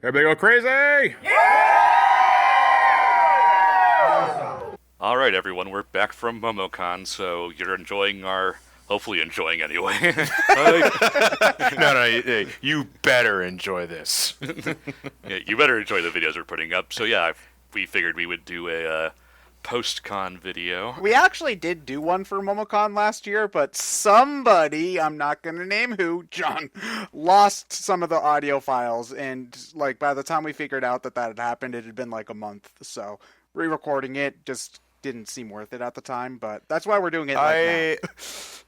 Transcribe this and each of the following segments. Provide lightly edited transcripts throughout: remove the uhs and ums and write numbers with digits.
Everybody go crazy! All right, everyone, we're back from Momocon, so you're enjoying hopefully enjoying anyway. No, you better enjoy this. Yeah, you better enjoy the videos we're putting up. So yeah, we figured we would do a post-con video. We actually did do one for Momocon last year, but somebody, I'm not going to name who, John, lost some of the audio files, and by the time we figured out that had happened, it had been like a month. So re-recording it just didn't seem worth it at the time, but that's why we're doing it now.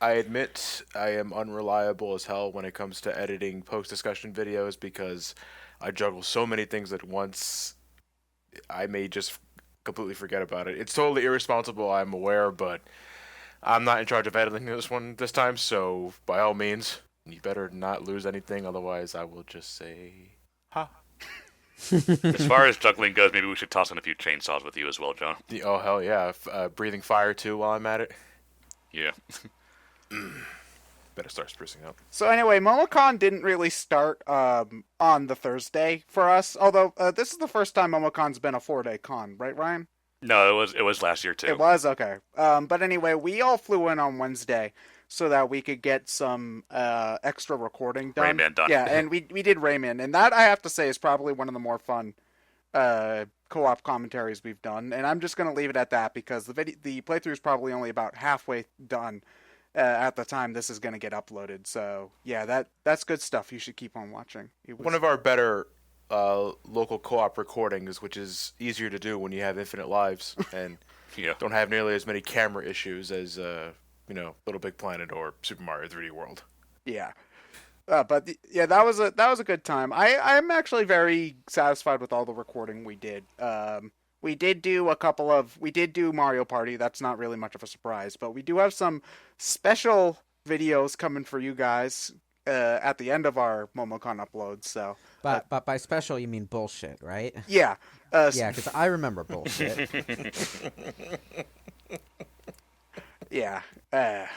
I admit I am unreliable as hell when it comes to editing post-discussion videos because I juggle so many things at once. I may just completely forget about it. It's totally irresponsible, I'm aware, but I'm not in charge of editing this time, so by all means, you better not lose anything, otherwise I will just say, ha. As far as juggling goes, maybe we should toss in a few chainsaws with you as well, John. Oh, hell yeah. Breathing fire, too, while I'm at it. Yeah. Better start sprucing up. So anyway, Momocon didn't really start on the Thursday for us, although this is the first time Momocon's been a 4-day con, right, Ryan? No, it was last year, too. It was? Okay. But anyway, we all flew in on Wednesday so that we could get some extra recording done. Rayman done. Yeah, and we did Rayman, and that, I have to say, is probably one of the more fun co-op commentaries we've done, and I'm just going to leave it at that because the playthrough is probably only about halfway done at the time this is going to get uploaded. So, yeah, that's good stuff. You should keep on watching. One of our better local co-op recordings, which is easier to do when you have infinite lives and don't have nearly as many camera issues as Little Big Planet or Super Mario 3D World. Yeah. But that was a good time. I'm actually very satisfied with all the recording we did. We did do Mario Party. That's not really much of a surprise, but we do have some special videos coming for you guys at the end of our Momocon uploads. So, but by special you mean bullshit, right? Yeah. Yeah, because I remember bullshit. Yeah. To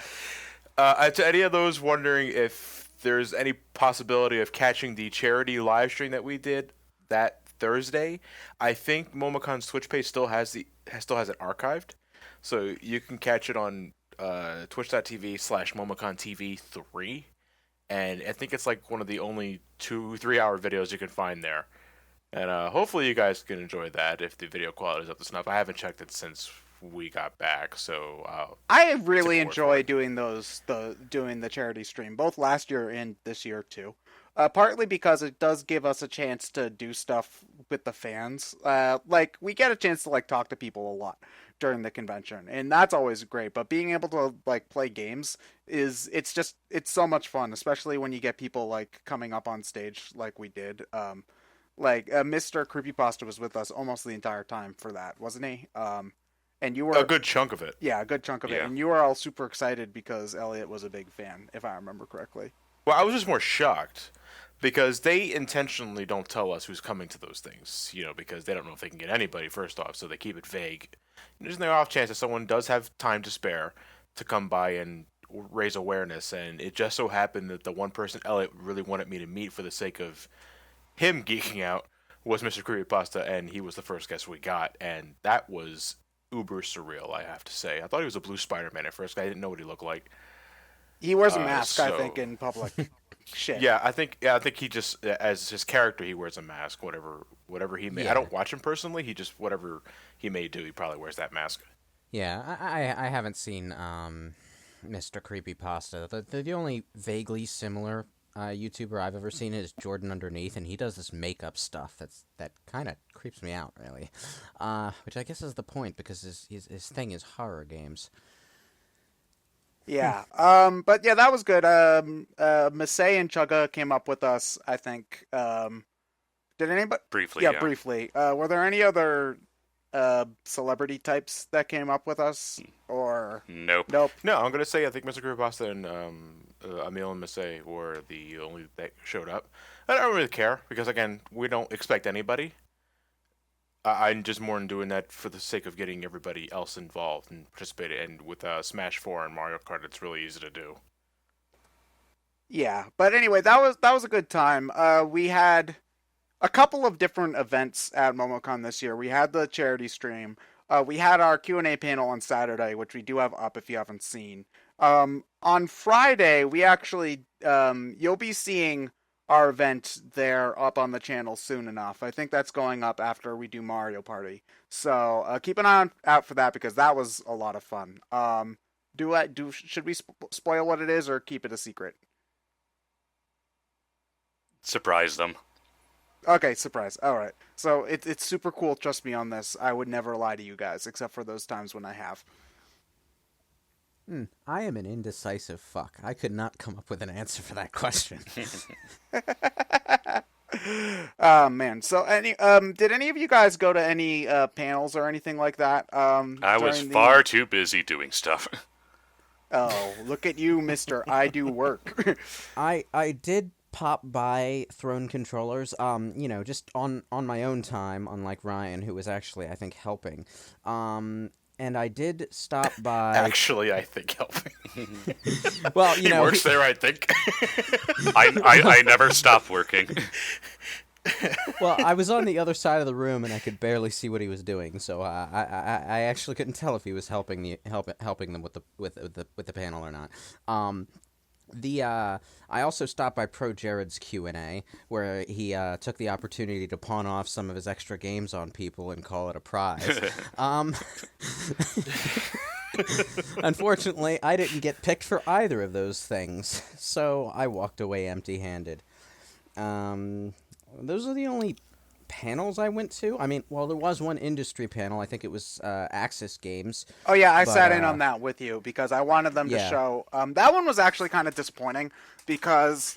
any of those wondering if there's any possibility of catching the charity live stream that we did that Thursday, I think Momocon's Twitch page still has it archived, so you can catch it on twitch.tv/MomoconTV3, and I think it's like one of the only 2-3 hour videos you can find there, and hopefully you guys can enjoy that if the video quality is up to snuff. I haven't checked it since we got back, so I really enjoy doing the charity stream, both last year and this year too. Partly because it does give us a chance to do stuff with the fans. We get a chance to talk to people a lot during the convention, and that's always great. But being able to play games it's so much fun, especially when you get people coming up on stage like we did. Mr. Creepypasta was with us almost the entire time for that, wasn't he? And you were a good chunk of it. Yeah, a good chunk of it. And you were all super excited because Elliot was a big fan, if I remember correctly. Well, I was just more shocked because they intentionally don't tell us who's coming to those things, because they don't know if they can get anybody, first off, so they keep it vague. And there's no off chance that someone does have time to spare to come by and raise awareness, and it just so happened that the one person Elliot really wanted me to meet for the sake of him geeking out was Mr. Creepypasta, and he was the first guest we got, and that was uber surreal, I have to say. I thought he was a blue Spider-Man at first. I didn't know what he looked like. He wears a mask, I think, in public. Shit. Yeah, I think he just, as his character, he wears a mask. Whatever he may. Yeah. I don't watch him personally. He just, whatever he may do, he probably wears that mask. Yeah, I haven't seen Mr. Creepypasta. The only vaguely similar YouTuber I've ever seen is Jordan Underneath, and he does this makeup stuff that kind of creeps me out, really. Which I guess is the point, because his thing is horror games. Yeah, but yeah, that was good. Masay and Chugga came up with us, I think. Did anybody? Briefly, yeah. Briefly. Were there any other celebrity types that came up with us? Or Nope. No, I'm going to say I think Mr. Creepypasta and Emil and Masay were the only that showed up. I don't really care, because, again, we don't expect anybody. I'm just more than doing that for the sake of getting everybody else involved and participating. And with Smash 4 and Mario Kart, it's really easy to do. Yeah, but anyway, that was a good time. We had a couple of different events at Momocon this year. We had the charity stream. We had our Q&A panel on Saturday, which we do have up if you haven't seen. On Friday, we actually you'll be seeing our event there up on the channel soon enough. I think that's going up after we do Mario Party. So keep an eye out for that because that was a lot of fun. Should we spoil what it is or keep it a secret? Surprise them. Okay, surprise. All right. So it's super cool. Trust me on this. I would never lie to you guys, except for those times when I have. I am an indecisive fuck. I could not come up with an answer for that question. Oh man. So did any of you guys go to any panels or anything like that? I was far too busy doing stuff. Oh, look at you, Mister. I do work. I did pop by Throne Controllers, just on my own time, unlike Ryan, who was actually, I think, helping. And I did stop by... Actually, I think helping. Well, he works there, I think. I never stop working. Well, I was on the other side of the room and I could barely see what he was doing, so I actually couldn't tell if he was helping them with the panel or not. I also stopped by Pro Jared's Q&A, where he took the opportunity to pawn off some of his extra games on people and call it a prize. Unfortunately, I didn't get picked for either of those things, so I walked away empty-handed. Those are the only panels I went to. I mean, well, there was one industry panel. I think it was Axis Games. Oh yeah, I sat in on that with you because I wanted them to show. That one was actually kind of disappointing because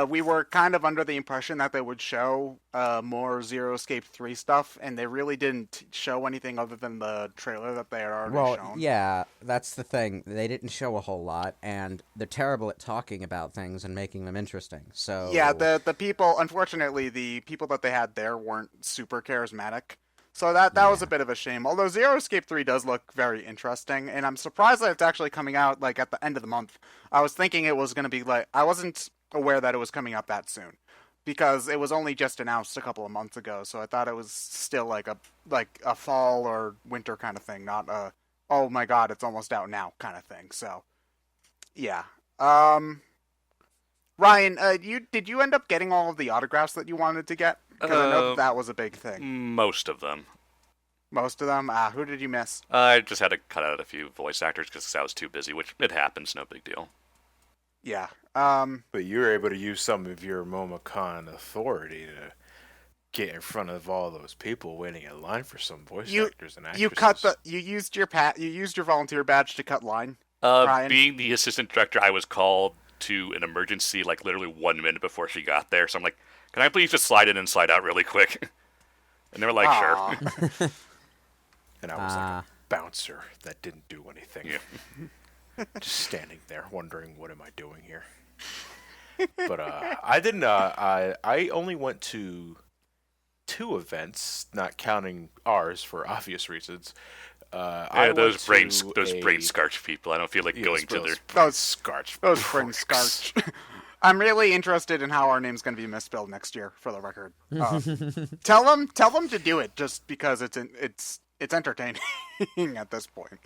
we were kind of under the impression that they would show more Zero Escape 3 stuff, and they really didn't show anything other than the trailer that they had already shown. Yeah, that's the thing. They didn't show a whole lot, and they're terrible at talking about things and making them interesting. So yeah, the people, unfortunately, the people that they had there weren't super charismatic. So that was a bit of a shame. Although Zero Escape 3 does look very interesting, and I'm surprised that it's actually coming out like at the end of the month. I was thinking it was going to be like, I wasn't aware that it was coming out that soon because it was only just announced a couple of months ago. So I thought it was still like a fall or winter kind of thing, not a oh my god, it's almost out now kind of thing. So yeah. Ryan, did you end up getting all of the autographs that you wanted to get? Because I know that was a big thing. Most of them. Most of them? Who did you miss? I just had to cut out a few voice actors because I was too busy, which it happens, no big deal. Yeah. But you were able to use some of your Momocon authority to get in front of all those people waiting in line for some voice actors and actresses. You used your volunteer badge to cut line. Brian? Being the assistant director, I was called to an emergency like literally 1 minute before she got there, so I'm like, can I please just slide in and slide out really quick? And they were like, sure. And I was like a bouncer that didn't do anything. Yeah. Just standing there wondering, what am I doing here? But I didn't. I only went to 2 events, not counting ours for obvious reasons. Those BrainScratch people. I don't feel like going to their... Those Scarch. Those BrainScratch. I'm really interested in how our name's going to be misspelled next year, for the record. Tell them to do it, just because it's entertaining at this point.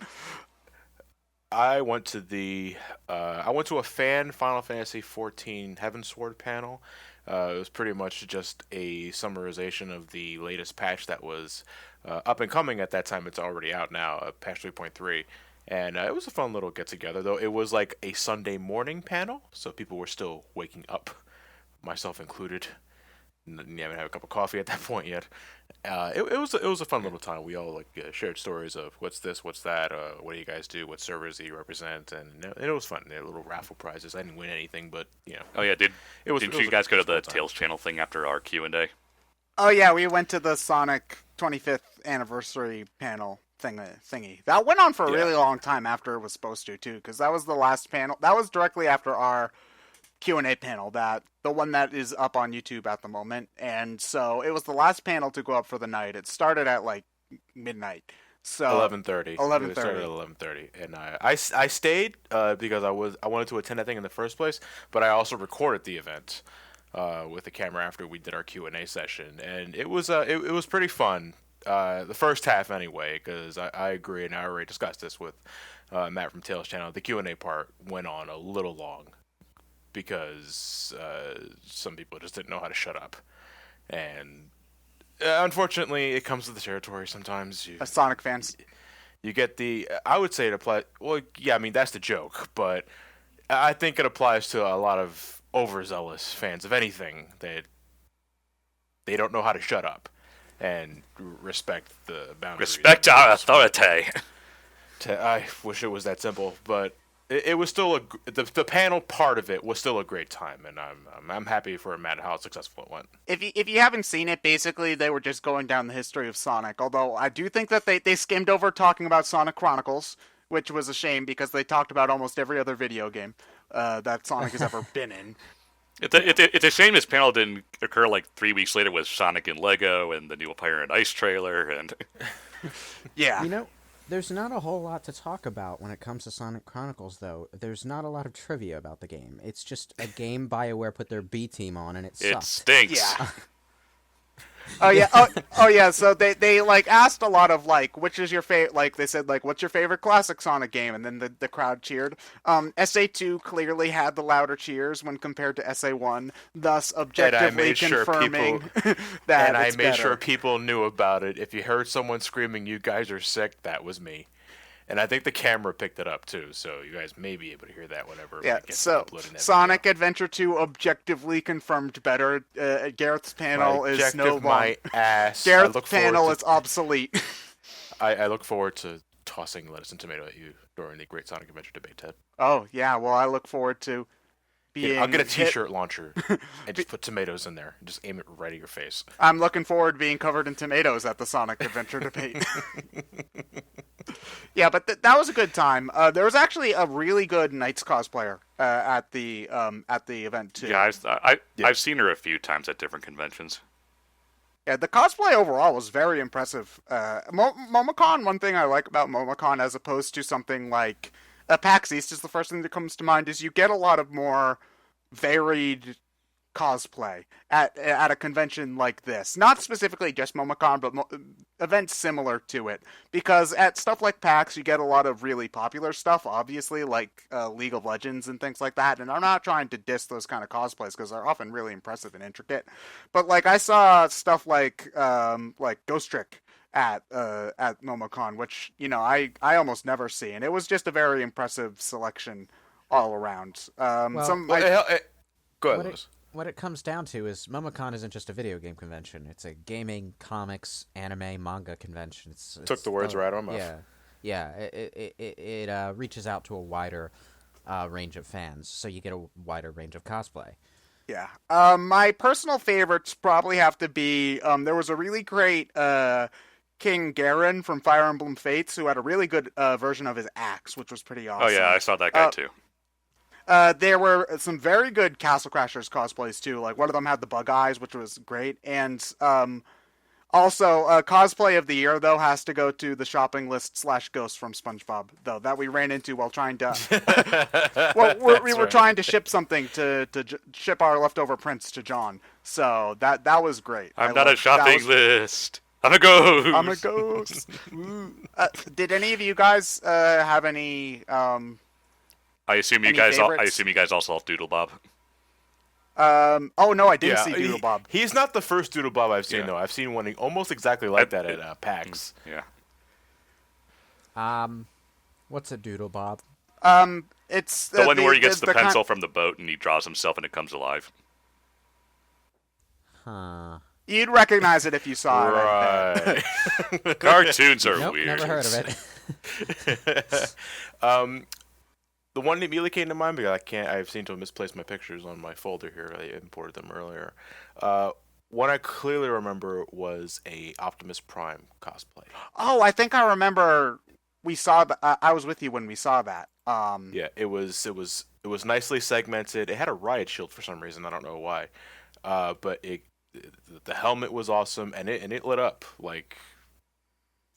I went to a fan Final Fantasy XIV Heavensward panel. It was pretty much just a summarization of the latest patch that was up and coming at that time. It's already out now, patch 3.3. And it was a fun little get-together, though. It was like a Sunday morning panel, so people were still waking up, myself included. You haven't had a cup of coffee at that point yet. It was a fun little time. We all shared stories of what's this, what's that, what do you guys do, what servers do you represent, and it was fun. There were little raffle prizes. I didn't win anything, but Oh yeah, didn't you guys go to the Tales channel thing after our Q&A? Oh yeah, we went to the Sonic 25th anniversary panel thingy. That went on for a really long time after it was supposed to too, because that was the last panel. That was directly after our Q&A panel, the one that is up on YouTube at the moment, and so it was the last panel to go up for the night. It started at like midnight, so 11:30. 11:30. It started at 11:30, and I stayed because I wanted to attend that thing in the first place, but I also recorded the event. with the camera after we did our Q&A session, and it was it was pretty fun. The first half anyway, because I agree, and I already discussed this with Matt from Tails channel. The Q&A part went on a little long because some people just didn't know how to shut up, and unfortunately, it comes with the territory. Sometimes Sonic fans. you get the. I would say it applies. Well, yeah, I mean that's the joke, but I think it applies to a lot of overzealous fans of anything that they don't know how to shut up and respect the boundaries. Respect our authority. I wish it was that simple, but it was still the panel part of it was still a great time, and I'm happy for Matt how successful it went. If you haven't seen it, basically they were just going down the history of Sonic. Although I do think that they skimmed over talking about Sonic Chronicles, which was a shame because they talked about almost every other video game that Sonic has ever been in. It's a shame this panel didn't occur like 3 weeks later with Sonic and Lego and the new Fire and Ice trailer. And Yeah. You know, there's not a whole lot to talk about when it comes to Sonic Chronicles, though. There's not a lot of trivia about the game. It's just a game BioWare put their B team on, and it it sucked. stinks. Yeah. Oh yeah, oh yeah. So they like asked a lot of like, which is your favorite? Like they said like, what's your favorite classic Sonic game? And then the crowd cheered. SA2 clearly had the louder cheers when compared to SA1, thus objectively confirming that and I it's made better. sure people knew about it. If you heard someone screaming, "You guys are sick," that was me. And I think the camera picked it up too, so you guys may be able to hear that whenever Yeah, it gets so uploaded. Sonic Adventure 2 objectively confirmed better. Gareth's panel is no longer. my ass. Gareth's panel is obsolete. I look forward to tossing lettuce and tomato at you during the Great Sonic Adventure debate, Ted. Oh yeah, well I look forward to being. I'll get a hit- T-shirt launcher and just put tomatoes in there and just aim it right at your face. I'm looking forward to being covered in tomatoes at the Sonic Adventure debate. Yeah, but that was a good time. There was actually a really good Knights cosplayer at the event too. Yeah, I've seen her a few times at different conventions. Yeah, the cosplay overall was very impressive. Momocon, one thing I like about Momocon as opposed to something like PAX East is the first thing that comes to mind is you get a lot of more varied cosplay at a convention like this. Not specifically just Momocon, but events similar to it. Because at stuff like PAX, you get a lot of really popular stuff, obviously, like League of Legends and things like that. And I'm not trying to diss those kind of cosplays because they're often really impressive and intricate. But like I saw stuff like Ghost Trick at Momocon, which I almost never see, and it was just a very impressive selection all around. Go ahead, What Lewis. what it comes down to is Momocon isn't just a video game convention. It's a gaming, comics, anime, manga convention. Took the words right out of my mouth. Yeah. It reaches out to a wider range of fans, so you get a wider range of cosplay. Yeah. My personal favorites probably have to be there was a really great King Garen from Fire Emblem Fates who had a really good version of his axe, which was pretty awesome. Oh yeah, I saw that guy too. There were some very good Castle Crashers cosplays too. Like one of them had the bug eyes, which was great. And also cosplay of the year though has to go to the shopping list / Ghost from SpongeBob though that we ran into while trying to. Well, we were trying to ship something to ship our leftover prints to John. So that was great. I'm not a shopping list. I'm a ghost. I'm a ghost. Did any of you guys have any? I assume you Any guys. favorites? I assume you guys all saw Doodle Bob. Oh no, I didn't see Doodle Bob. He's not the first Doodle Bob I've seen Yeah. though. I've seen one almost exactly like that at PAX. Yeah. What's a doodle, Bob? It's The one where he gets the kind- pencil from the boat and he draws himself and it comes alive. Huh. You'd recognize it if you saw it. I bet. Right. Cartoons are Nope, weird. never heard of it. The one that immediately came to mind because I've seemed to have misplaced my pictures on my folder here. I imported them earlier. One I clearly remember was a Optimus Prime cosplay. Oh, I think I remember. We saw that. I was with you when we saw that. Yeah, it was nicely segmented. It had a riot shield for some reason. I don't know why. But the helmet was awesome, and it lit up like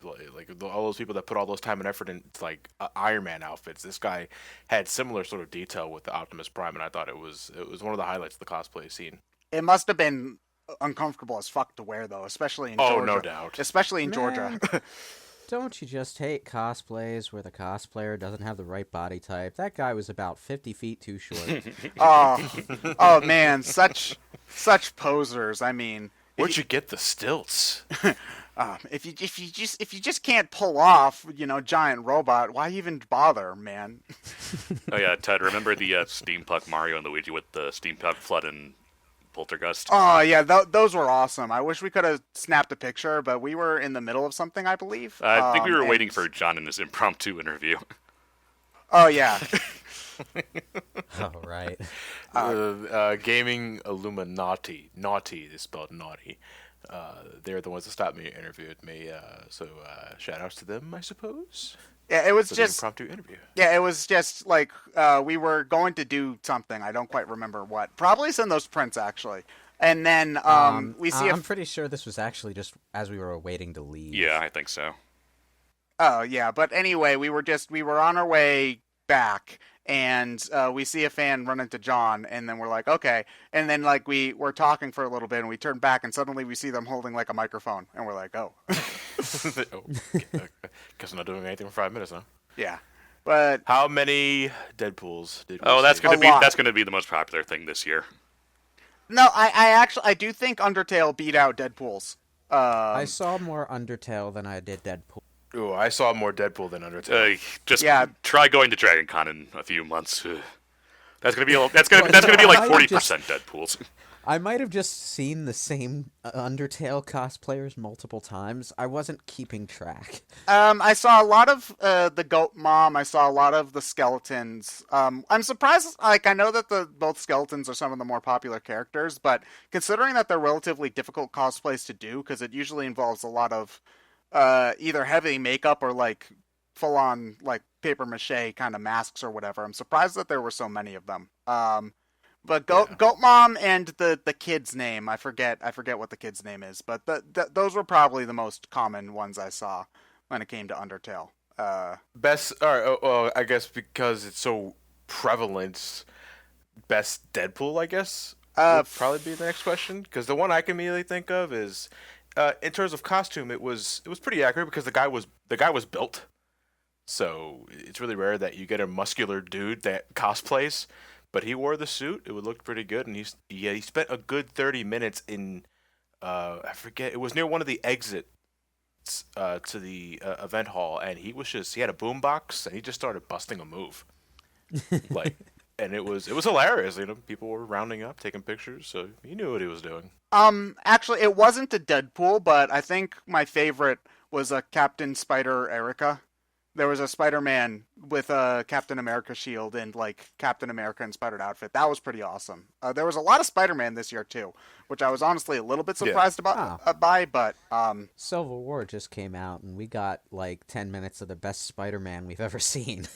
all those people that put all those time and effort into like Iron Man outfits. This guy had similar sort of detail with the Optimus Prime, and I thought it was one of the highlights of the cosplay scene. It must have been uncomfortable as fuck to wear, though, especially in Georgia. Oh, no doubt. Especially in Man. Georgia. Don't you just hate cosplays where the cosplayer doesn't have the right body type? That guy was about 50 feet too short. Oh man, such posers. I mean, Where'd you get the stilts? if you just can't pull off, giant robot, why even bother, man? Oh yeah, Ted, remember the steampunk Mario and Luigi with the steampunk flood and poltergust? Oh yeah, those were awesome. I wish we could have snapped a picture, but we were in the middle of something, I believe. I think we were waiting for John in his impromptu interview. Oh yeah. Oh, right. Gaming Illuminati. Naughty is spelled naughty. They're the ones that stopped me and interviewed me. So shout outs to them, I suppose. Yeah, it was For just the impromptu interview. Yeah, it was just like we were going to do something. I don't quite remember what. Probably send those prints actually, and then we see. I'm pretty sure this was actually just as we were waiting to leave. Yeah, I think so. Oh yeah, but anyway, we were on our way back, and we see a fan run into John, and then we're like, okay, and then like we were talking for a little bit, and we turn back, and suddenly we see them holding like a microphone, and we're like, oh. Guess I'm not doing anything for 5 minutes, huh? Yeah, but How many Deadpools did we Oh, that's see? gonna be the most popular thing this year. no, I do think Undertale beat out Deadpool's. I saw more Undertale than I did Deadpool. Ooh, I saw more Deadpool than Undertale. Try going to Dragon Con in a few months. That's gonna be like 40% Deadpools. I might have just seen the same Undertale cosplayers multiple times. I wasn't keeping track. I saw a lot of the Goat Mom. I saw a lot of the skeletons. I'm surprised. Like I know that both skeletons are some of the more popular characters, but considering that they're relatively difficult cosplays to do, because it usually involves a lot of either heavy makeup or like full on like paper mache kind of masks or whatever. I'm surprised that there were so many of them. But Goat Mom and the kid's name, I forget what the kid's name is, but those were probably the most common ones I saw when it came to Undertale. Best, well, I guess because it's so prevalent, best Deadpool, I guess, would probably be the next question. Because the one I can immediately think of is, in terms of costume, it was pretty accurate because the guy was built. So it's really rare that you get a muscular dude that cosplays. But he wore the suit. It would look pretty good, and he spent a good 30 minutes in, I forget, it was near one of the exits to the event hall, and he had a boombox, and he just started busting a move, like, and it was hilarious. People were rounding up, taking pictures, so he knew what he was doing. Actually, it wasn't a Deadpool, but I think my favorite was a Captain Spider Erica. There was a Spider-Man with a Captain America shield and like Captain America inspired outfit. That was pretty awesome. There was a lot of Spider-Man this year too, which I was honestly a little bit surprised by. But Civil War just came out, and we got like 10 minutes of the best Spider-Man we've ever seen.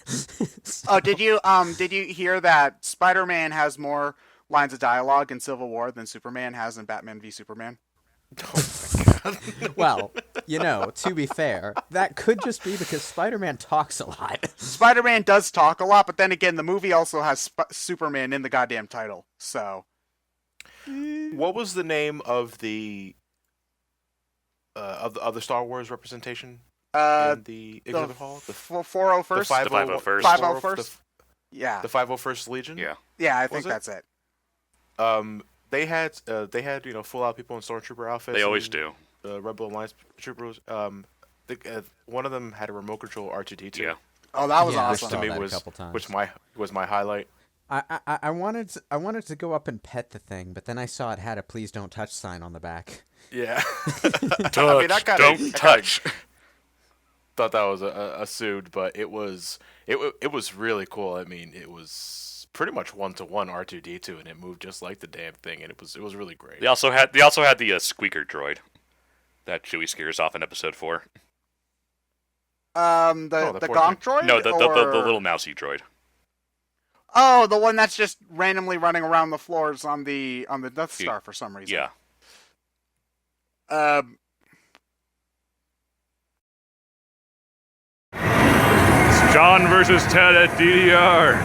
Oh, did you hear that Spider-Man has more lines of dialogue in Civil War than Superman has in Batman v Superman? Well, to be fair, that could just be because Spider-Man talks a lot. Spider-Man does talk a lot, but then again, the movie also has Superman in the goddamn title. So, what was the name of the other Star Wars representation in the exhibit hall? The 401st? The 501st. 501st? Yeah. The 501st Legion? Yeah. Yeah, I think that's it. They had full out people in stormtrooper outfits. They always do. Rebel Alliance troopers. One of them had a remote control R2D2. Yeah. Oh, that was Yeah, awesome. Which to me that a was couple times. was my highlight. I wanted to go up and pet the thing, but then I saw it had a "Please don't touch" sign on the back. Yeah. Don't touch. Thought that was a suit, but it was really cool. I mean, it was pretty much 1-to-1 R2D2, and it moved just like the damn thing, and it was really great. They also had the squeaker droid that Chewie scares off in Episode 4. The poor Gonk droid? No, the little mousy droid. Oh, the one that's just randomly running around the floors on the Death Star for some reason. Yeah. It's John versus Ted at DDR.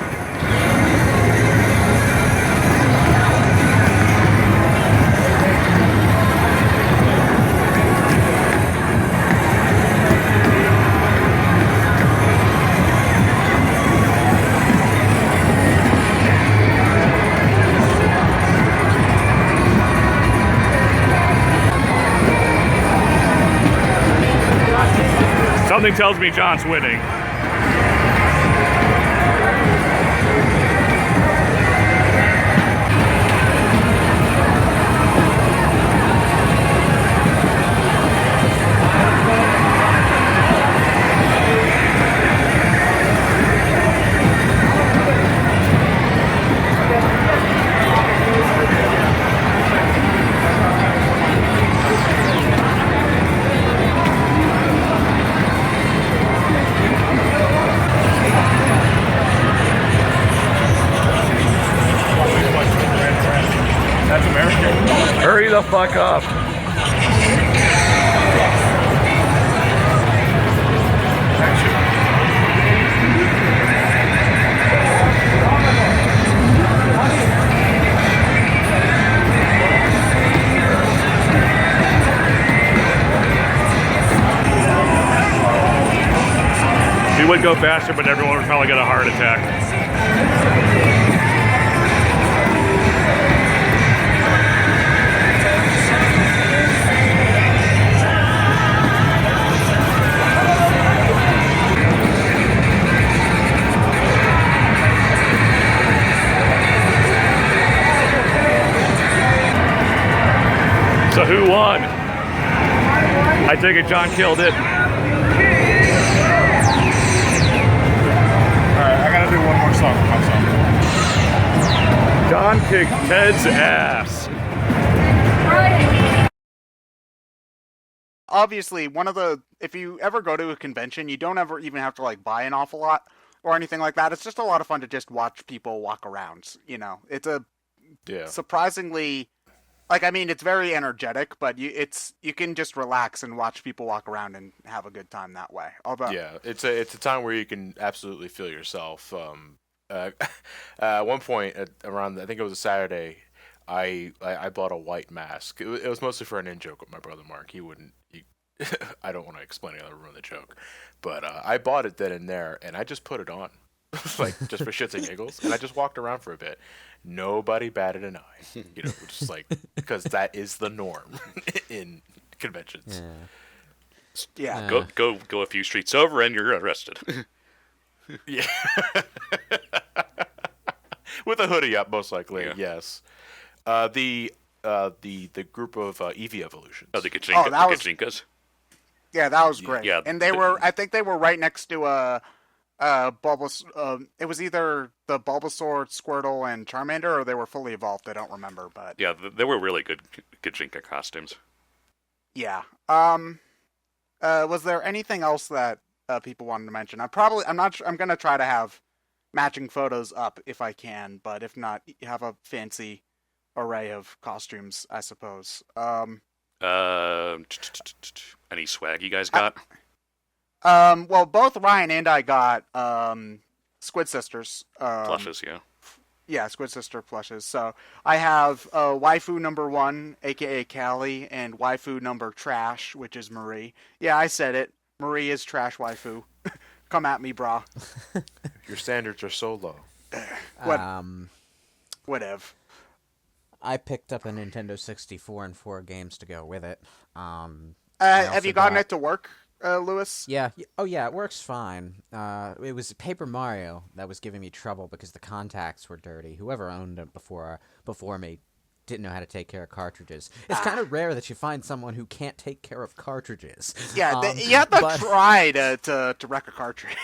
Something tells me John's winning. That's American. Hurry the fuck up. We would go faster, but everyone would probably get a heart attack. So who won? I take it John killed it. Alright, I gotta do one more song for myself. John kicked Ted's ass. Obviously, if you ever go to a convention, you don't ever even have to like buy an awful lot or anything like that. It's just a lot of fun to just watch people walk around. You know, it's a surprisingly, like, I mean, it's very energetic, but you can just relax and watch people walk around and have a good time that way. Although, yeah, it's a time where you can absolutely feel yourself. At one point around, I think it was a Saturday, I bought a white mask. It was mostly for an in joke with my brother Mark. I don't want to explain it, I'll ruin the joke, but I bought it then and there, and I just put it on, like just for shits and giggles, and I just walked around for a bit. Nobody batted an eye, you know, just like, because that is the norm in conventions. yeah. Go a few streets over and you're arrested. Yeah. With a hoodie up, most likely. Yeah. Yes. The group of Eevee evolutions. Oh, the Kachinka, that the was- Kachinkas. Yeah, that was great. Yeah, and I think they were right next to Bulbasaur. It was either the Bulbasaur, Squirtle, and Charmander, or they were fully evolved. I don't remember, but Yeah, they were really good Kachinka costumes. yeah. Was there anything else that people wanted to mention? I'm not sure. I'm gonna try to have matching photos up if I can, but if not, you have a fancy array of costumes, I suppose. Any swag you guys got? Well, both Ryan and I got Squid Sisters. Plushes, yeah. Yeah, Squid Sister plushes. So I have waifu number 1, aka Callie, and waifu number trash, which is Marie. Yeah, I said it. Marie is trash waifu. Come at me, brah. Your standards are so low. Whatever. I picked up a Nintendo 64 and 4 games to go with it. Have you gotten it to work, Lewis? Yeah. Oh, yeah, it works fine. It was Paper Mario that was giving me trouble because the contacts were dirty. Whoever owned it before me didn't know how to take care of cartridges. It's kind of rare that you find someone who can't take care of cartridges. Yeah, you have to try to wreck a cartridge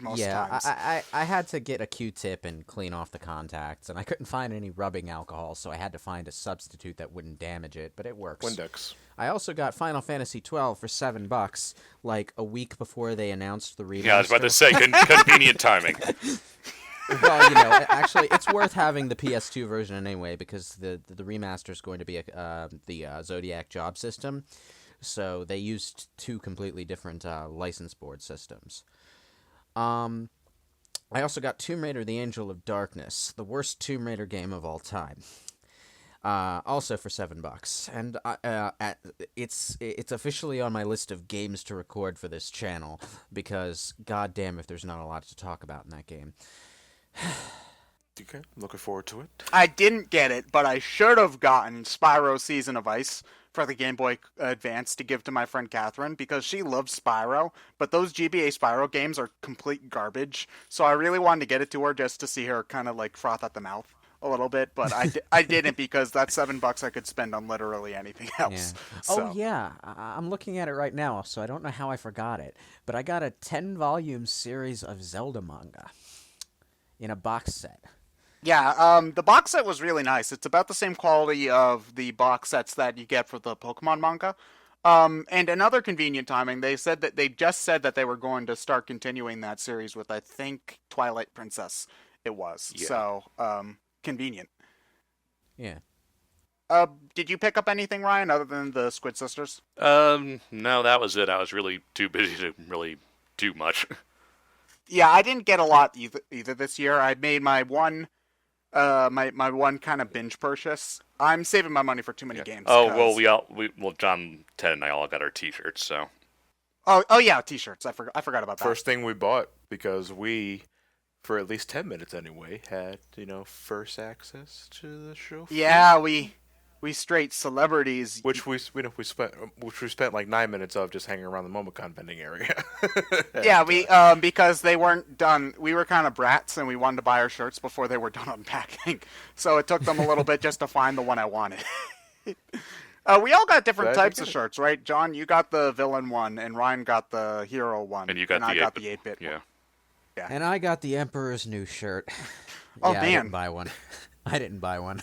most times. I had to get a Q-tip and clean off the contacts, and I couldn't find any rubbing alcohol, so I had to find a substitute that wouldn't damage it, but it works. Windex. I also got Final Fantasy XII for $7, like a week before they announced the remaster. Yeah, I was about to say, convenient timing. Well, actually, it's worth having the PS2 version anyway because the remaster is going to be the Zodiac job system, so they used two completely different license board systems. I also got Tomb Raider: The Angel of Darkness, the worst Tomb Raider game of all time. Also for $7, and it's officially on my list of games to record for this channel because goddamn if there's not a lot to talk about in that game. Okay, looking forward to it. I didn't get it, but I should have gotten Spyro Season of Ice for the Game Boy Advance to give to my friend Catherine because she loves Spyro, but those GBA Spyro games are complete garbage. So I really wanted to get it to her just to see her kind of like froth at the mouth a little bit, but I didn't because that's $7 I could spend on literally anything else. Yeah. So. Oh yeah, I'm looking at it right now, so I don't know how I forgot it, but I got a 10-volume series of Zelda manga in a box set. Yeah, the box set was really nice. It's about the same quality of the box sets that you get for the Pokemon manga. And another convenient timing, they just said that they were going to start continuing that series with, I think, Twilight Princess it was. Yeah. So, convenient. Yeah. Did you pick up anything, Ryan, other than the Squid Sisters? No, that was it. I was really too busy to really do much. Yeah, I didn't get a lot either this year. I made my one my one kind of binge purchase. I'm saving my money for too many games. Oh, well, John, Ted, and I all got our T-shirts, so. Oh yeah, T-shirts. I forgot about that. First thing we bought, because we, for at least 10 minutes anyway, had, first access to the show. Yeah, we straight celebrities. Which we spent like 9 minutes of just hanging around the Momocon vending area. Yeah, we because they weren't done. We were kind of brats, and we wanted to buy our shirts before they were done unpacking. So it took them a little bit just to find the one I wanted. We all got different types of shirts, right? John, you got the villain one, and Ryan got the hero one, And you got I the got the 8-bit yeah. one. Yeah. And I got the Emperor's new shirt. Oh, yeah, man. I didn't buy one. I didn't buy one.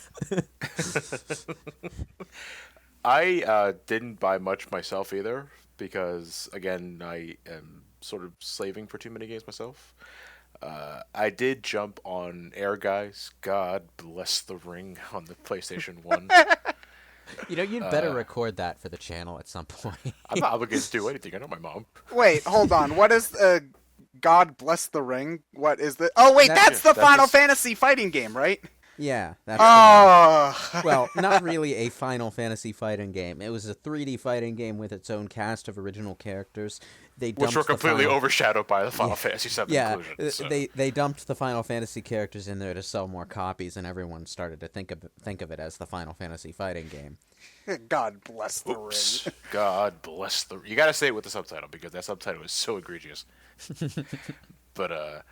I didn't buy much myself either because, again, I am sort of slaving for too many games myself. I did jump on Air Guys. God bless the ring on the PlayStation 1. You'd better record that for the channel at some point. I'm not obligated to do anything. I know my mom. Wait, hold on. What is God Bless the Ring? What is the? Oh wait, that's the that's Final the- Fantasy fighting game, right? Yeah, that's the one. Oh. Well, not really a Final Fantasy fighting game. It was a 3D fighting game with its own cast of original characters. They Which dumped were the completely Final- overshadowed by the Final Fantasy VII Yeah, inclusion. So. they dumped the Final Fantasy characters in there to sell more copies, and everyone started to think of it as the Final Fantasy fighting game. God bless the Oops. ring. God bless the. You gotta say it with the subtitle because that subtitle is so egregious. But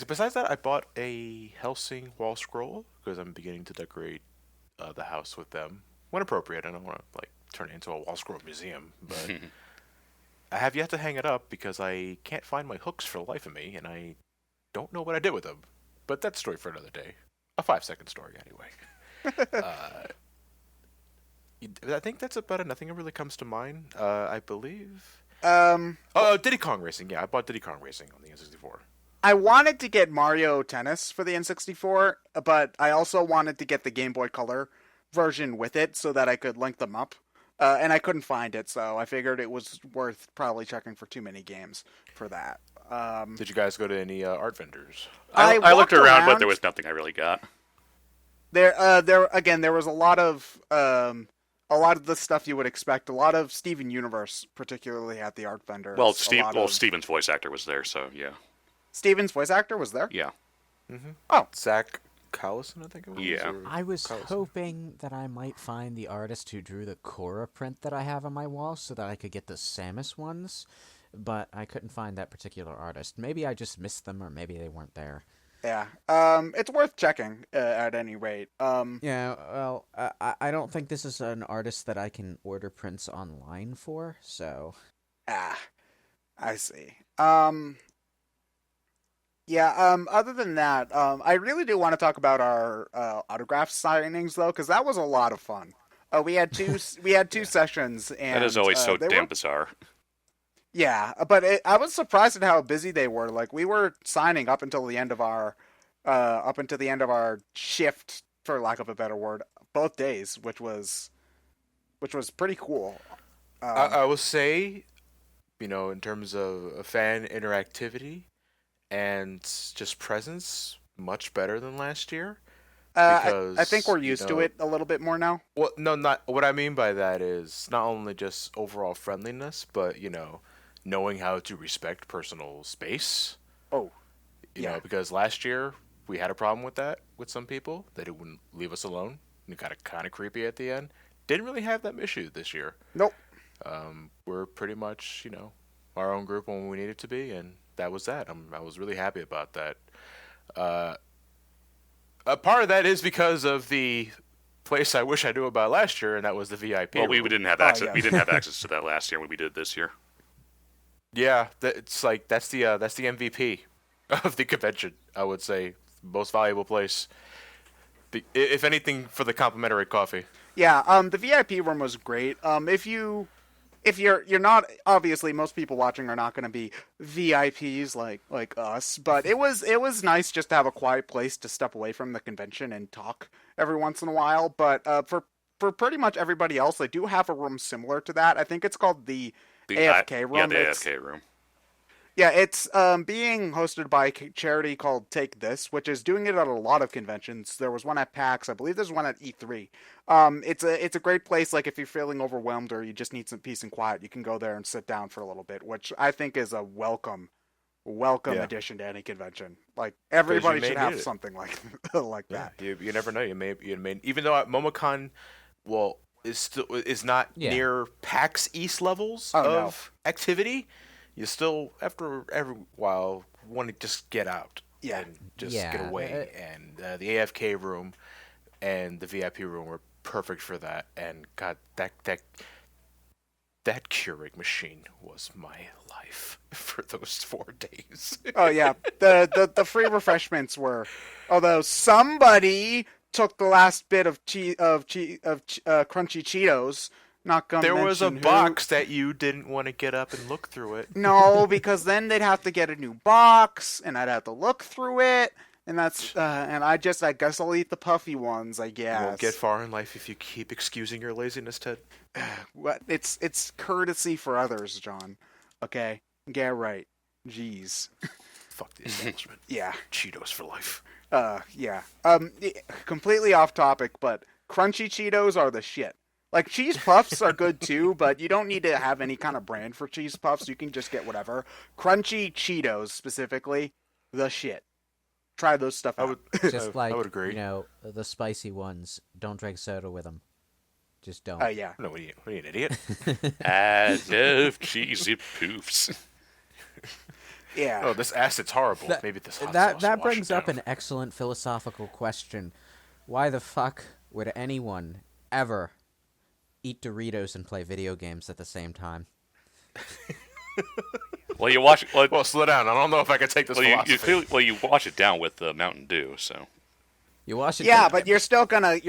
besides that, I bought a Helsing wall scroll because I'm beginning to decorate the house with them when appropriate. I don't want to turn it into a wall scroll museum, but I have yet to hang it up because I can't find my hooks for the life of me, and I don't know what I did with them. But that's a story for another day. A 5-second story, anyway. I think that's about it. Nothing really comes to mind. I believe. Oh, Diddy Kong Racing. Yeah, I bought Diddy Kong Racing on the N64. I wanted to get Mario Tennis for the N64, but I also wanted to get the Game Boy Color version with it so that I could link them up. And I couldn't find it, so I figured it was worth probably checking for too many games for that. Did you guys go to any art vendors? I looked walked around, but there was nothing I really got. There was a lot of the stuff you would expect. A lot of Steven Universe, particularly at the art vendors. Well, Steven's voice actor was there, so yeah. Steven's voice actor was there? Yeah. Mm-hmm. Oh. Zach Callison, I think it was. Yeah. or I was Carlson? hoping that I might find the artist who drew the Korra print that I have on my wall so that I could get the Samus ones, but I couldn't find that particular artist. Maybe I just missed them, or maybe they weren't there. Yeah. It's worth checking at any rate. Yeah, well, I don't think this is an artist that I can order prints online for, so... I see. Other than that, I really do want to talk about our autograph signings though, because that was a lot of fun. We had two sessions, and That is always so they damn were, bizarre. yeah. But I was surprised at how busy they were. Like we were signing up until the end of our shift, for lack of a better word, both days, which was pretty cool. I will say, in terms of fan interactivity and just presence, much better than last year. I think we're used to it a little bit more now. Well, no, not what I mean by that is not only just overall friendliness, but knowing how to respect personal space. Oh, You yeah. know, because last year we had a problem with that with some people. They wouldn't leave us alone. It got kind of creepy at the end. Didn't really have that issue this year. Nope. We're pretty much, our own group when we needed to be, and that was that. I was really happy about that. A part of that is because of the place I wish I knew about last year, and that was the VIP. Well, we room. didn't have access. yeah. We didn't have access to that last year when we did it this year. Yeah, it's like that's the MVP of the convention. I would say most valuable place. If anything, for the complimentary coffee. Yeah, the VIP room was great. If you're not, obviously most people watching are not going to be VIPs like us, but it was nice just to have a quiet place to step away from the convention and talk every once in a while. But for pretty much everybody else, they do have a room similar to that. I think it's called the AFK room. Yeah, the AFK room. Yeah, it's being hosted by a charity called Take This, which is doing it at a lot of conventions. There was one at PAX, I believe there's one at E3. It's a great place, like if you're feeling overwhelmed or you just need some peace and quiet, you can go there and sit down for a little bit, which I think is a welcome addition to any convention. Like everybody should have something like that. You never know. You may even though at Momocon, is not near PAX East levels of activity. You still, after every while, want to just get out and just get away. And the AFK room and the VIP room were perfect for that. And God, that Keurig machine was my life for those 4 days. Oh yeah, the free refreshments were. Although somebody took the last bit of crunchy Cheetos. Not gonna there was a mention box that you didn't want to get up and look through it. No, because then they'd have to get a new box, and I'd have to look through it, and that's and I guess I'll eat the puffy ones. I guess You won't get far in life if you keep excusing your laziness, Ted. What? It's courtesy for others, John. Okay, get right. Jeez. Fuck the establishment. Yeah. Cheetos for life. Yeah. Completely off topic, but crunchy Cheetos are the shit. Like, cheese puffs are good too, but you don't need to have any kind of brand for cheese puffs. You can just get whatever. Crunchy Cheetos, specifically, the shit. Try those stuff out. Just like, I would agree. The spicy ones. Don't drink soda with them. Just don't. Yeah. No, what are you an idiot? I love cheesy poofs. Yeah. Oh, this acid's horrible. Maybe this hot That sauce will wash brings it up down. an excellent philosophical question. Why the fuck would anyone ever eat Doritos and play video games at the same time? Well, you watch. Well, slow down. I don't know if I can take this philosophy. You wash it down with Mountain Dew, so. You wash it. Yeah, but you're still gonna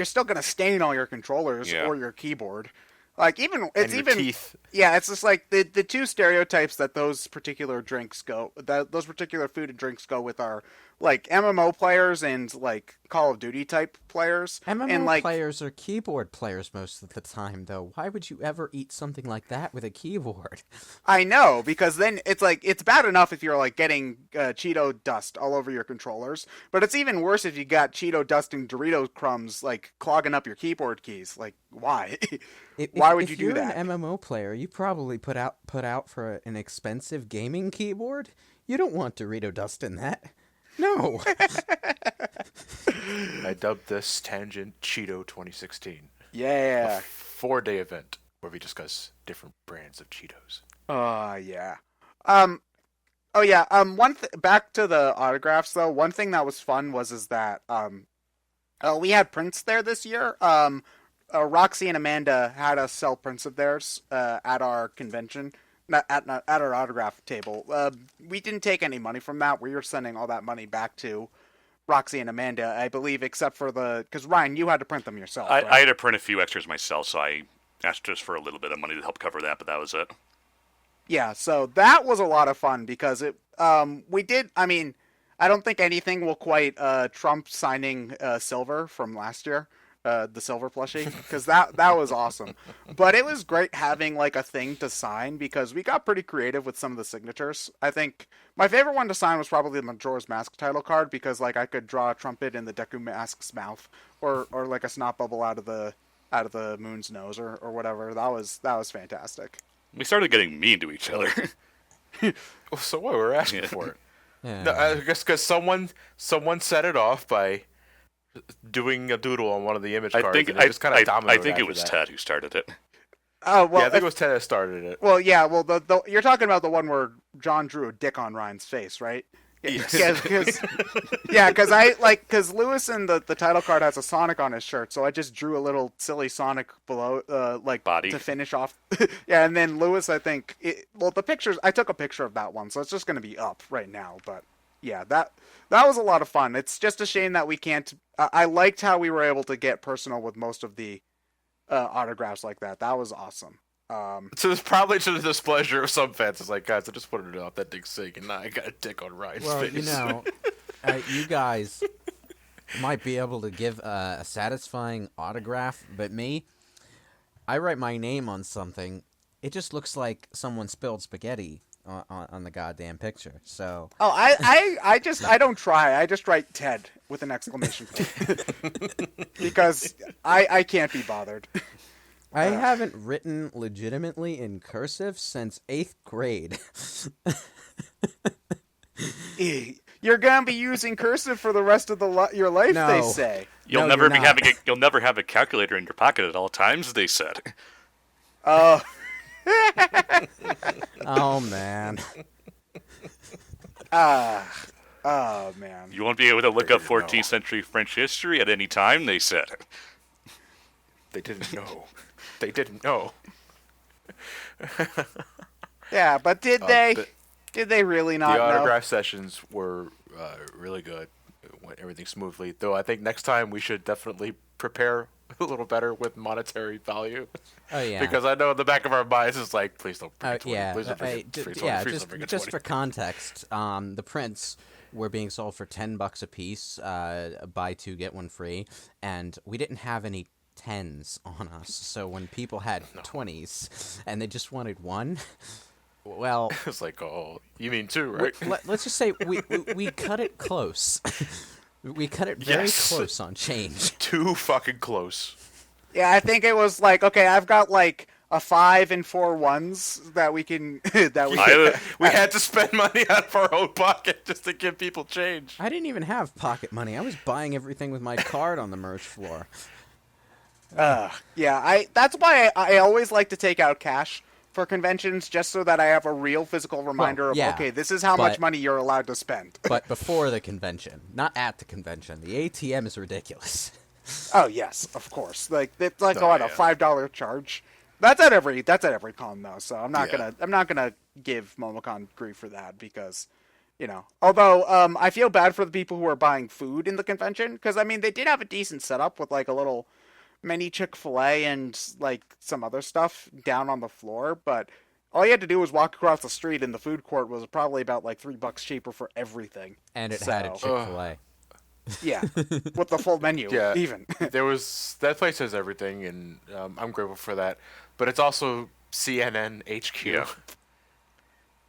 stain all your controllers or your keyboard. Like teeth. Yeah, it's just like the two stereotypes that those particular food and drinks go with are like MMO players and like Call of Duty type players. MMO players are keyboard players most of the time, though. Why would you ever eat something like that with a keyboard? I know, because then it's bad enough if you're like getting Cheeto dust all over your controllers, but it's even worse if you got Cheeto dust and Dorito crumbs like clogging up your keyboard keys. Like, why? Why would you do that? If you're an MMO player, you probably put out for an expensive gaming keyboard. You don't want Dorito dust in that. No. I dubbed this Tangent Cheeto 2016. Yeah. A 4-day event where we discuss different brands of Cheetos. Yeah. Back to the autographs though. One thing that was fun was that we had prints there this year. Roxy and Amanda had us sell prints of theirs at our convention. At our autograph table. We didn't take any money from that. We were sending all that money back to Roxy and Amanda, I believe, except for because Ryan, you had to print them yourself. Right? I had to print a few extras myself, so I asked just for a little bit of money to help cover that, but that was it. Yeah, so that was a lot of fun because we did. I mean, I don't think anything will quite trump signing Silver from last year. The Silver plushie, because that was awesome. But it was great having like a thing to sign because we got pretty creative with some of the signatures. I think my favorite one to sign was probably the Majora's Mask title card because like I could draw a trumpet in the Deku Mask's mouth or like a snot bubble out of the moon's nose or whatever. That was fantastic. We started getting mean to each other. So what? We were asking for it. No, I guess because someone set it off by doing a doodle on one of the image cards. And it just kind of dominated. I think it was Ted who started it. Oh well, yeah, I think it was Ted that started it. Well, yeah, well, you're talking about the one where John drew a dick on Ryan's face, right? Yes. Because Lewis in the title card has a Sonic on his shirt, so I just drew a little silly Sonic below, body to finish off. Yeah, and then Lewis, I think, the pictures. I took a picture of that one, so it's just going to be up right now. But yeah, that was a lot of fun. It's just a shame that we can't. I liked how we were able to get personal with most of the autographs like that. That was awesome. So it's probably to the displeasure of some fans. It's like, guys, I just wanted to know that dick's sake, and now I got a dick on Ryan's face. You know, you guys might be able to give a satisfying autograph, but me, I write my name on something. It just looks like someone spilled spaghetti on the goddamn picture. So. Oh, I don't try. I just write Ted with an exclamation point because I can't be bothered. I haven't written legitimately in cursive since 8th grade. You're gonna be using cursive for the rest of your life, No. they say. You'll No, never you're be not. you'll never have a calculator in your pocket at all times, they said. Oh, Oh, man. oh man. You won't be able to look up didn't know. 14th century French history at any time, they said. They didn't know. They didn't know. Yeah, but did they? the- Did they really not The know? autograph sessions were really good. It went everything smoothly. Though I think next time we should definitely prepare a little better with monetary value. Oh, yeah. Because I know in the back of our minds it's like, please don't bring a 20. Yeah, Please don't bring a 20. yeah. Please don't bring a Just 20. for context, the prints were being sold for $10 a piece, buy two get one free, and we didn't have any 10s on us. So when people had 20s and they just wanted one, well, It's like, oh, you mean two, right? let's just say we cut it close. We cut it very Yes. close on change. Too fucking close. Yeah, I think it was like, okay, I've got like a 5 and 4 ones that we can We had to spend money out of our own pocket just to give people change. I didn't even have pocket money. I was buying everything with my card on the merch floor. Yeah, that's why I always like to take out cash for conventions, just so that I have a real physical reminder of, yeah, okay, this is how but- much money you're allowed to spend. But before the convention, not at the convention. The ATM is ridiculous. Oh yes, of course. Like it's like Oh, a yeah. $5 charge. That's at every con though. So I'm not Yeah. gonna give Momocon grief for that because, Although I feel bad for the people who are buying food in the convention because I mean they did have a decent setup with like a little mini Chick-fil-A and like some other stuff down on the floor, but all you had to do was walk across the street and the food court was probably about like $3 cheaper for everything. And it had a So- Chick-fil-A. Yeah, with the full menu, Yeah. even. That place has everything, and I'm grateful for that. But it's also CNN HQ. Yeah.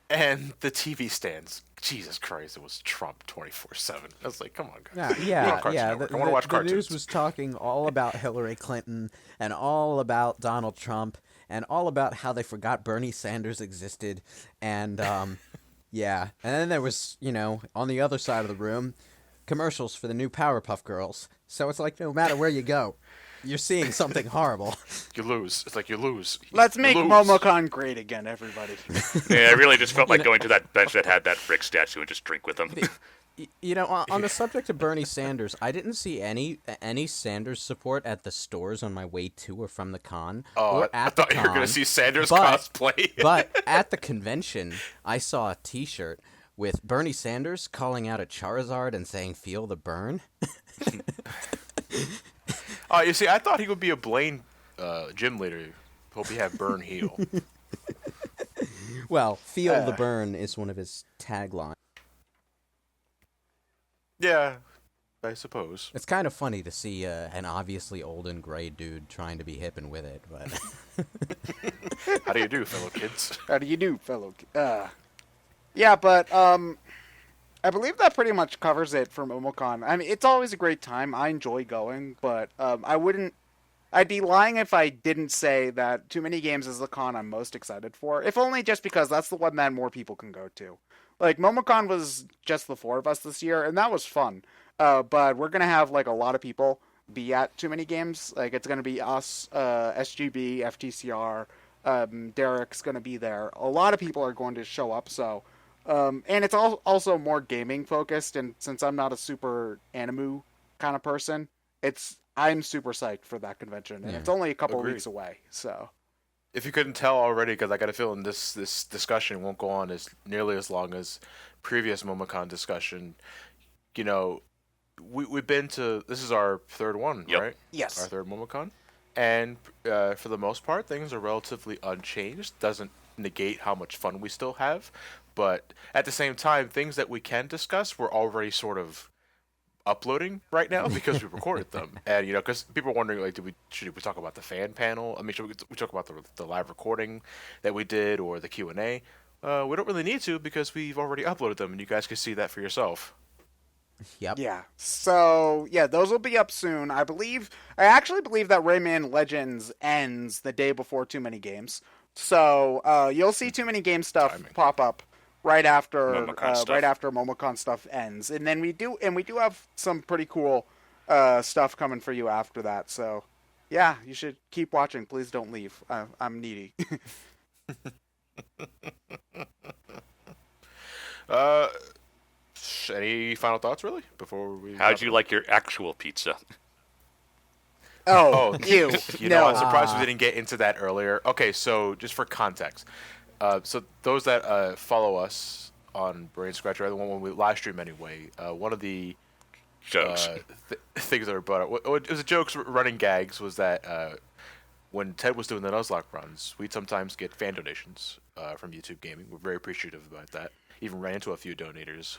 And the TV stands. Jesus Christ, it was Trump 24/7. I was like, come on, guys. Yeah, Cartoon yeah. Network. I want to watch the cartoons. news was talking all about Hillary Clinton and all about Donald Trump and all about how they forgot Bernie Sanders existed. And, yeah. And then there was, on the other side of the room, commercials for the new Powerpuff Girls. So it's like no matter where you go, you're seeing something horrible. You lose. It's like you lose. Let's You make lose. Momocon great again, everybody. Yeah, I really just felt like going to that bench that had that brick statue and just drink with them. On the subject of Bernie Sanders, I didn't see any Sanders support at the stores on my way to or from the con. Oh, or I at the thought you were going con, to see Sanders but- cosplay. But at the convention, I saw a T-shirt with Bernie Sanders calling out a Charizard and saying "Feel the burn." Oh, you see, I thought he would be a Blaine gym leader. Hope he had burn heal. Well, "Feel the burn" is one of his taglines. Yeah, I suppose. It's kind of funny to see an obviously old and gray dude trying to be hip and with it, but How do you do, fellow kids? How do you do, fellow? Yeah, but I believe that pretty much covers it for Momocon. I mean, it's always a great time. I enjoy going, but I I'd be lying if I didn't say that Too Many Games is the con I'm most excited for, if only just because that's the one that more people can go to. Like, Momocon was just the 4 of us this year, and that was fun. But we're gonna have, like, a lot of people be at Too Many Games. Like, it's gonna be us, SGB, FTCR, Derek's gonna be there. A lot of people are going to show up, so... and it's also more gaming focused, and since I'm not a super anime kind of person, I'm super psyched for that convention, and it's only a couple of weeks away, so... If you couldn't tell already, because I got a feeling this discussion won't go on as nearly as long as previous Momocon discussion. You know, we've been to, this is our third one, right? Yes. Our third Momocon, and for the most part, things are relatively unchanged. Doesn't negate how much fun we still have, but at the same time, things that we can discuss, we're already sort of uploading right now because we recorded them. And, you know, because people are wondering, like, should we talk about the fan panel? I mean, should we talk about the live recording that we did or the Q&A? We don't really need to because we've already uploaded them, and you guys can see that for yourself. Yep. Yeah. So, yeah, those will be up soon. I actually believe that Rayman Legends ends the day before Too Many Games. So, you'll see Too Many Games stuff pop up right after Momocon stuff ends, and then we do have some pretty cool stuff coming for you after that. So, yeah, you should keep watching. Please don't leave. I'm needy. Any final thoughts, really, before we? How'd you like your actual pizza? Oh, ew. You know, I'm surprised we didn't get into that earlier. Okay, so just for context. So those that follow us on BrainScratch, or the one when we live stream anyway, one of the Jokes. things that were brought up, it was a jokes running gags, was that when Ted was doing the Nuzlocke runs, we'd sometimes get fan donations from YouTube Gaming. We're very appreciative about that. Even ran into a few donators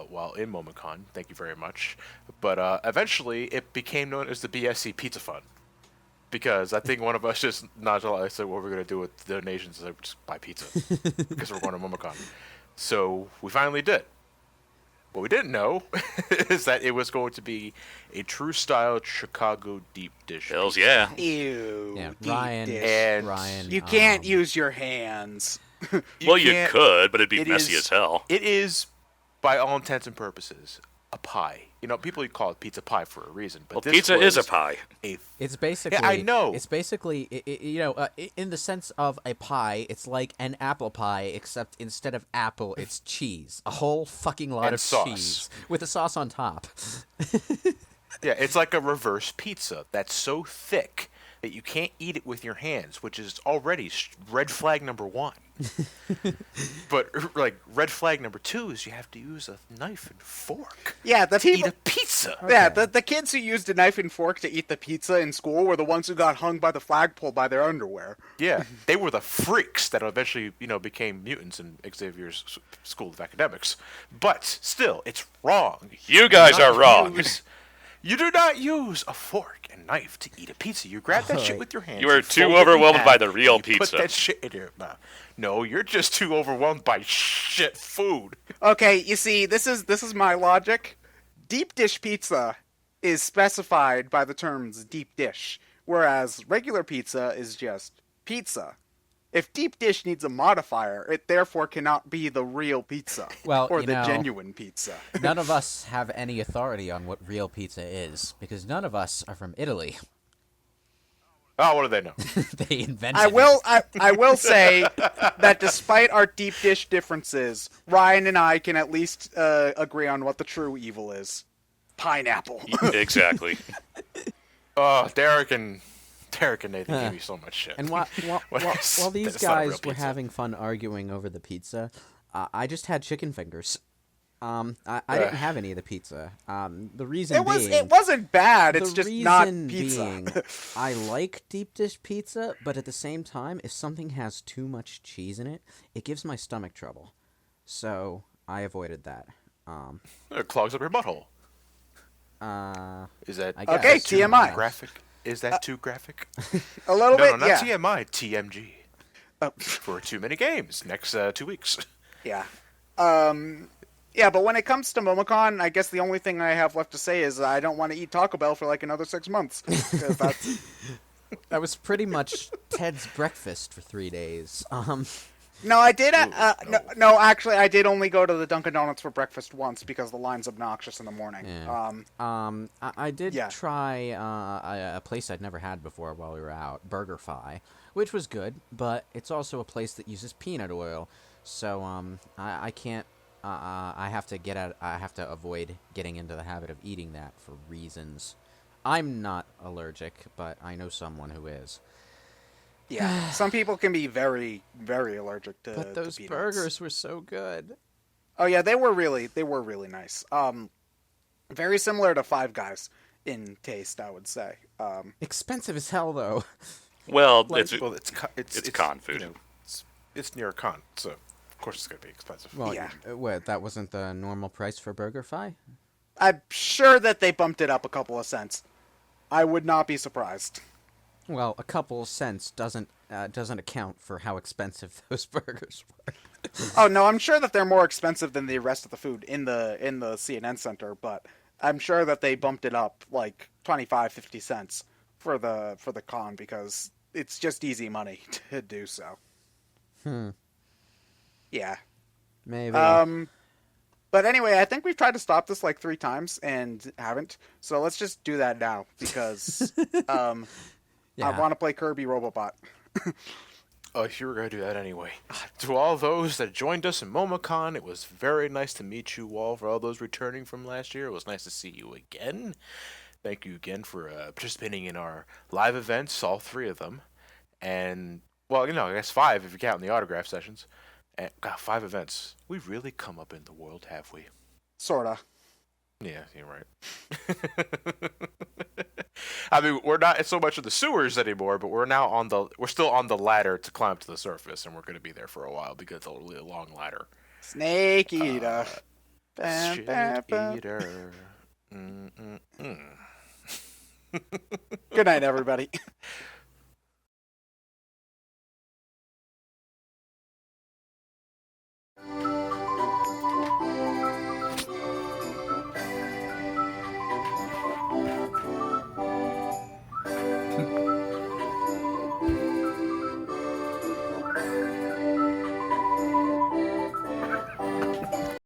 while in Momocon. Thank you very much. But eventually, it became known as the BSC Pizza Fund. Because I think one of us just nonchalantly said, what we're going to do with the donations is just buy pizza. Because we're going to Momocon. So we finally did. What we didn't know is that it was going to be a true style Chicago deep dish. Hells yeah. Ew. Yeah, deep Ryan. dish. And Ryan. You can't use your hands. Well, you can't- could, but it'd be it messy is- as hell. It is, by all intents and purposes, a pie. You know, people call it pizza pie for a reason. But Well, this pizza is a was pie. It's basically. I know. It's basically, in the sense of a pie, it's like an apple pie, except instead of apple, it's cheese. A whole fucking lot And of sauce. cheese with a sauce on top. Yeah, it's like a reverse pizza that's so thick that you can't eat it with your hands, which is already red flag number 1. But like red flag number 2 is you have to use a knife and fork Yeah, the to eat people. a pizza. Yeah, the kids who used a knife and fork to eat the pizza in school were the ones who got hung by the flagpole by their underwear. Yeah, they were the freaks that eventually, became mutants in Xavier's School of Academics. But still, it's wrong. You guys are wrong. You do not use a fork and knife to eat a pizza. You grab that shit with your hands. You are too fold it in overwhelmed half, by the real and you pizza. Put that shit in your mouth. No, you're just too overwhelmed by shit food. Okay, you see, this is my logic. Deep dish pizza is specified by the terms deep dish, whereas regular pizza is just pizza. If deep dish needs a modifier, it therefore cannot be the real pizza. Well, or you the know, genuine pizza. None of us have any authority on what real pizza is, because none of us are from Italy. Oh, what do they know? They invented I will say that despite our deep dish differences, Ryan and I can at least agree on what the true evil is. Pineapple. Exactly. Oh, Derek and Nathan gave me so much shit. And while these That's not a real guys were pizza. having fun arguing over the pizza, I just had chicken fingers. I didn't have any of the pizza. The reason It wasn't bad. It's the just not reason pizza. being, I like deep dish pizza, but at the same time, if something has too much cheese in it, it gives my stomach trouble. So I avoided that. It clogs up your butthole. Is that I guess. Okay, too TMI. graphic? Is that too graphic? A little No, bit, not yeah. TMI. TMG. Oh, For Too Many Games next 2 weeks. yeah. Yeah, but when it comes to Momocon, I guess the only thing I have left to say is I don't want to eat Taco Bell for like another 6 months. 'Cause that's... That was pretty much Ted's breakfast for 3 days. No, I did. Ooh, No, actually, I did only go to the Dunkin' Donuts for breakfast once because the line's obnoxious in the morning. Yeah. I did Yeah. try a place I'd never had before while we were out, BurgerFi, which was good, but it's also a place that uses peanut oil, so I can't. I have to I have to avoid getting into the habit of eating that for reasons. I'm not allergic, but I know someone who is. Yeah, some people can be very, very allergic to. But those to peanuts. burgers were so good. Oh yeah, they were really nice. Very similar to Five Guys in taste, I would say. Expensive as hell, though. Well, Well, it's con food. You know, it's near a con, so of course it's gonna be expensive. Well, Yeah. What? That wasn't the normal price for BurgerFi? I'm sure that they bumped it up a couple of cents. I would not be surprised. Well, a couple cents doesn't account for how expensive those burgers were. Oh no, I'm sure that they're more expensive than the rest of the food in the CNN Center, but I'm sure that they bumped it up like 25, 50 cents for the con because it's just easy money to do so. Yeah. Maybe. But anyway, I think we've tried to stop this like 3 times and haven't. So let's just do that now because I Yeah. want to play Kirby Robobot. Oh, you were going to do that anyway. To all those that joined us in Momocon, it was very nice to meet you all. For all those returning from last year, it was nice to see you again. Thank you again for participating in our live events, all 3 of them. And, well, I guess 5 if you count in the autograph sessions. And, God, 5 events. We've really come up in the world, have we? Sorta. Yeah, you're right. I mean, we're not so much in the sewers anymore, but we're still on the ladder to climb to the surface, and we're going to be there for a while because it's a really long ladder. Snake Eater. Ba, Shit ba, ba. eater. Good night, everybody.